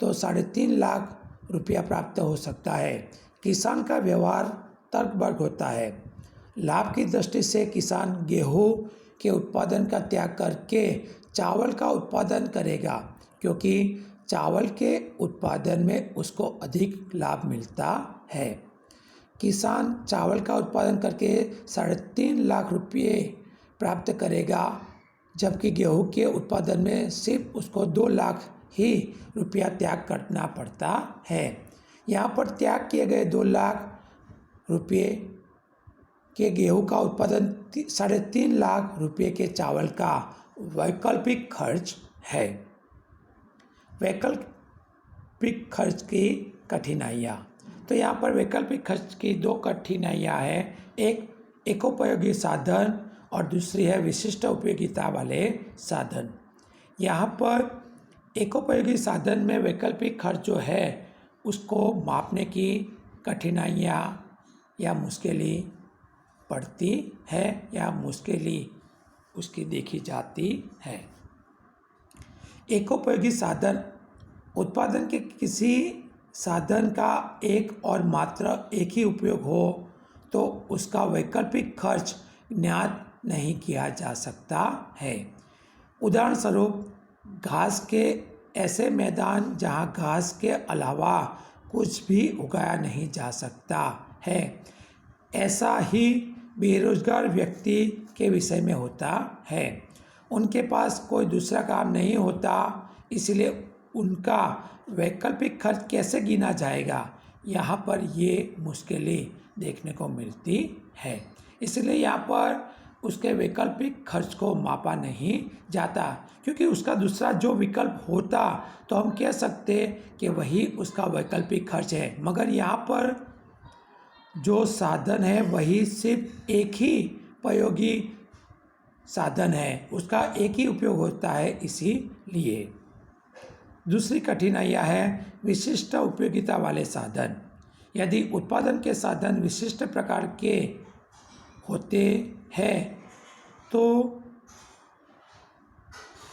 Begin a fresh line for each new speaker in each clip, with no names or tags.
तो 3.5 लाख रुपया प्राप्त हो सकता है। किसान का व्यवहार तर्कबद्ध होता है। लाभ की दृष्टि से किसान गेहूं के उत्पादन का त्याग करके चावल का उत्पादन करेगा, क्योंकि चावल के उत्पादन में उसको अधिक लाभ मिलता है। किसान चावल का उत्पादन करके 3.5 लाख रुपये प्राप्त करेगा, जबकि गेहूं के उत्पादन में सिर्फ उसको 2 लाख ही रुपया त्याग करना पड़ता है। यहाँ पर त्याग किए गए 2 लाख रुपये के गेहूं का उत्पादन 3.5 लाख रुपये के चावल का वैकल्पिक खर्च है। वैकल्पिक खर्च की कठिनाइयाँ, तो यहाँ पर वैकल्पिक खर्च की 2 कठिनाइयाँ हैं। एक एकोपयोगी साधन और दूसरी है विशिष्ट उपयोगिता वाले साधन। यहाँ पर एकोपयोगी साधन में वैकल्पिक खर्च जो है उसको मापने की कठिनाइयाँ या मुश्किलें पड़ती है या मुश्किलें उसकी देखी जाती है। एकोपयोगी साधन उत्पादन के किसी साधन का एक और मात्र एक ही उपयोग हो तो उसका वैकल्पिक खर्च ज्ञात नहीं किया जा सकता है। उदाहरण स्वरूप, घास के ऐसे मैदान जहां घास के अलावा कुछ भी उगाया नहीं जा सकता है। ऐसा ही बेरोजगार व्यक्ति के विषय में होता है। उनके पास कोई दूसरा काम नहीं होता, इसलिए उनका वैकल्पिक खर्च कैसे गिना जाएगा, यहाँ पर ये मुश्किलें देखने को मिलती है। इसलिए यहाँ पर उसके वैकल्पिक खर्च को मापा नहीं जाता, क्योंकि उसका दूसरा जो विकल्प होता तो हम कह सकते कि वही उसका वैकल्पिक खर्च है, मगर यहाँ पर जो साधन है वही सिर्फ एक ही उपयोगी साधन है, उसका एक ही उपयोग होता है। इसीलिए दूसरी कठिनाइयाँ है विशिष्ट उपयोगिता वाले साधन। यदि उत्पादन के साधन विशिष्ट प्रकार के होते हैं तो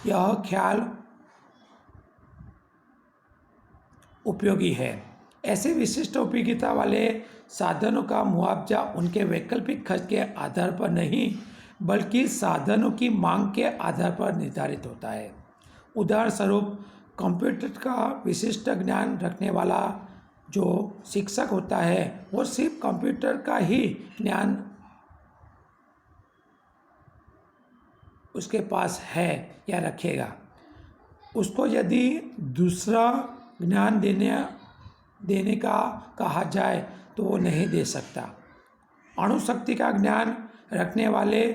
यह ख्याल उपयोगी है। ऐसे विशिष्ट उपयोगिता वाले साधनों का मुआवजा उनके वैकल्पिक खर्च के आधार पर नहीं बल्कि साधनों की मांग के आधार पर निर्धारित होता है। उदाहरण स्वरूप, कंप्यूटर का विशिष्ट ज्ञान रखने वाला जो शिक्षक होता है वो सिर्फ कंप्यूटर का ही ज्ञान उसके पास है या रखेगा। उसको यदि दूसरा ज्ञान देने का कहा जाए तो वो नहीं दे सकता। अणुशक्ति का ज्ञान रखने वाले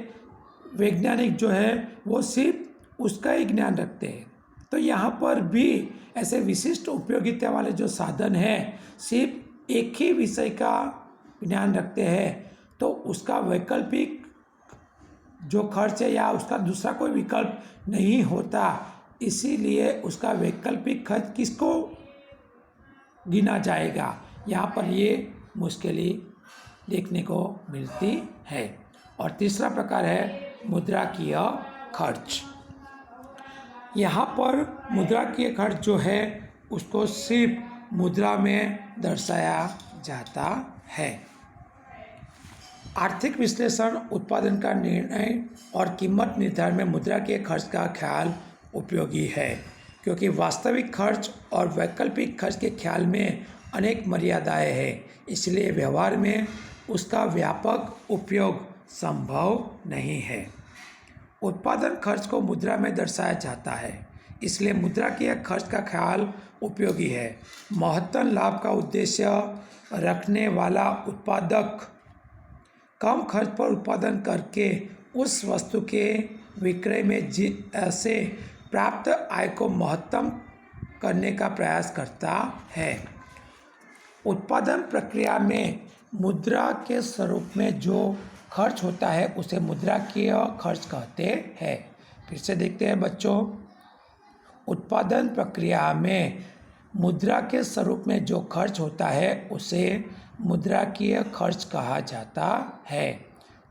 वैज्ञानिक जो है वो सिर्फ उसका ही ज्ञान रखते हैं। तो यहाँ पर भी ऐसे विशिष्ट उपयोगिता वाले जो साधन हैं सिर्फ एक ही विषय का ज्ञान रखते हैं, तो उसका वैकल्पिक जो खर्च है या उसका दूसरा कोई विकल्प नहीं होता, इसीलिए उसका वैकल्पिक खर्च किसको गिना जाएगा, यहाँ पर ये मुश्किलें देखने को मिलती है। और तीसरा प्रकार है मुद्राकीय खर्च। यहाँ पर मुद्राकीय खर्च जो है उसको सिर्फ मुद्रा में दर्शाया जाता है। आर्थिक विश्लेषण, उत्पादन का निर्णय और कीमत निर्धारण में मुद्राकीय खर्च का ख्याल उपयोगी है, क्योंकि वास्तविक खर्च और वैकल्पिक खर्च के ख्याल में अनेक मर्यादाएं हैं, इसलिए व्यवहार में उसका व्यापक उपयोग संभव नहीं है। उत्पादन खर्च को मुद्रा में दर्शाया जाता है, इसलिए मुद्राकीय खर्च का ख्याल उपयोगी है। महत्तम लाभ का उद्देश्य रखने वाला उत्पादक कम खर्च पर उत्पादन करके उस वस्तु के विक्रय में से प्राप्त आय को महत्तम करने का प्रयास करता है। उत्पादन प्रक्रिया में मुद्रा के स्वरूप में जो खर्च होता है उसे मुद्राकीय खर्च कहते हैं। फिर से देखते हैं बच्चों, उत्पादन प्रक्रिया में मुद्रा के स्वरूप में जो खर्च होता है उसे मुद्राकीय खर्च कहा जाता है।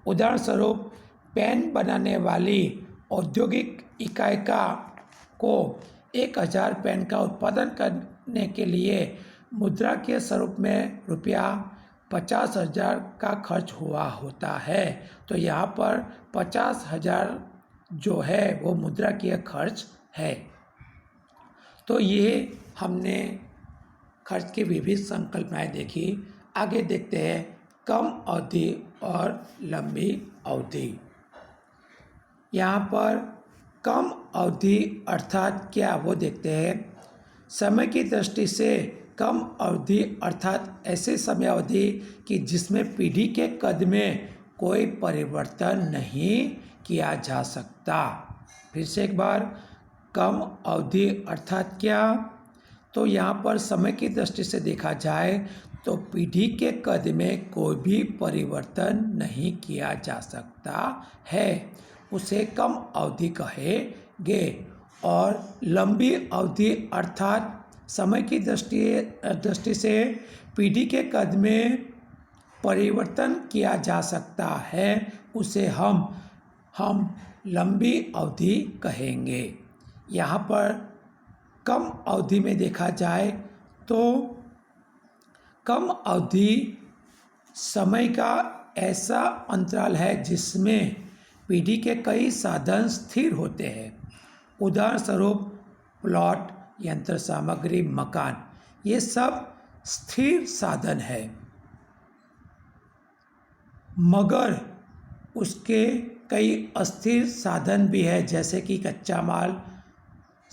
उदाहरण स्वरूप, पेन बनाने वाली औद्योगिक इकाई को 1000 पेन का उत्पादन करने के लिए मुद्रा के स्वरूप में रुपया 50,000 का खर्च हुआ होता है। तो यहाँ पर 50,000 जो है वो मुद्रा की खर्च है। तो ये हमने खर्च की विविध संकल्पनाएं देखी। आगे देखते हैं कम अवधि और लंबी अवधि। यहाँ पर कम अवधि अर्थात क्या वो देखते हैं। समय की दृष्टि से कम अवधि अर्थात ऐसे समय अवधि कि जिसमें पीढ़ी के कद में कोई परिवर्तन नहीं किया जा सकता। फिर से एक बार, कम अवधि अर्थात क्या। तो यहाँ पर समय की दृष्टि से देखा जाए तो पीढ़ी के कद में कोई भी परिवर्तन नहीं किया जा सकता है, उसे कम अवधि कहेंगे। और लंबी अवधि अर्थात समय की दृष्टि से पीढ़ी के कद में परिवर्तन किया जा सकता है, उसे हम लंबी अवधि कहेंगे। यहाँ पर कम अवधि में देखा जाए तो कम अवधि समय का ऐसा अंतराल है जिसमें पीढ़ी के कई साधन स्थिर होते हैं। उदाहरण स्वरूप प्लॉट, यंत्र सामग्री, मकान, ये सब स्थिर साधन है। मगर उसके कई अस्थिर साधन भी है, जैसे कि कच्चा माल,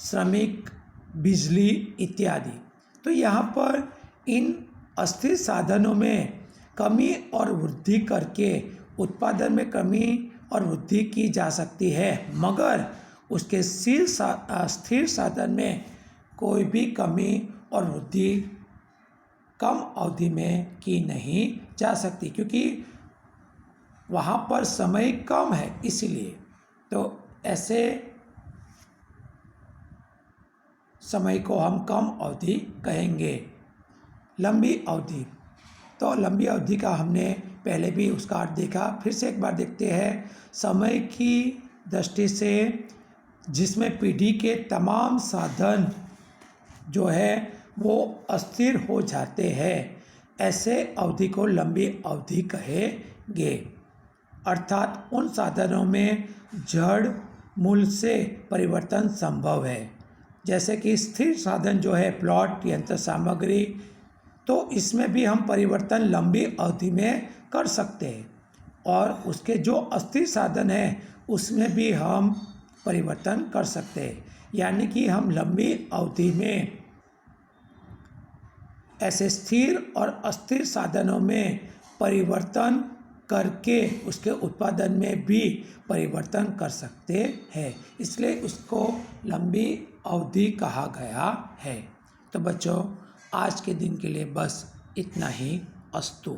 श्रमिक, बिजली इत्यादि। तो यहाँ पर इन अस्थिर साधनों में कमी और वृद्धि करके उत्पादन में कमी और वृद्धि की जा सकती है, मगर उसके स्थिर साधन में कोई भी कमी और वृद्धि कम अवधि में की नहीं जा सकती, क्योंकि वहाँ पर समय कम है इसलिए। तो ऐसे समय को हम कम अवधि कहेंगे। लंबी अवधि, तो लंबी अवधि का हमने पहले भी उसका अर्थ देखा। फिर से एक बार देखते हैं। समय की दृष्टि से जिसमें पीढ़ी के तमाम साधन जो है वो अस्थिर हो जाते हैं, ऐसे अवधि को लंबी अवधि कहेंगे। अर्थात उन साधनों में जड़ मूल से परिवर्तन संभव है, जैसे कि स्थिर साधन जो है प्लॉट, यंत्र सामग्री, तो इसमें भी हम परिवर्तन लंबी अवधि में कर सकते हैं। और उसके जो अस्थिर साधन हैं उसमें भी हम परिवर्तन कर सकते हैं। यानी कि हम लंबी अवधि में ऐसे स्थिर और अस्थिर साधनों में परिवर्तन करके उसके उत्पादन में भी परिवर्तन कर सकते हैं, इसलिए उसको लंबी अवधि कहा गया है। तो बच्चों, आज के दिन के लिए बस इतना ही। अस्तु।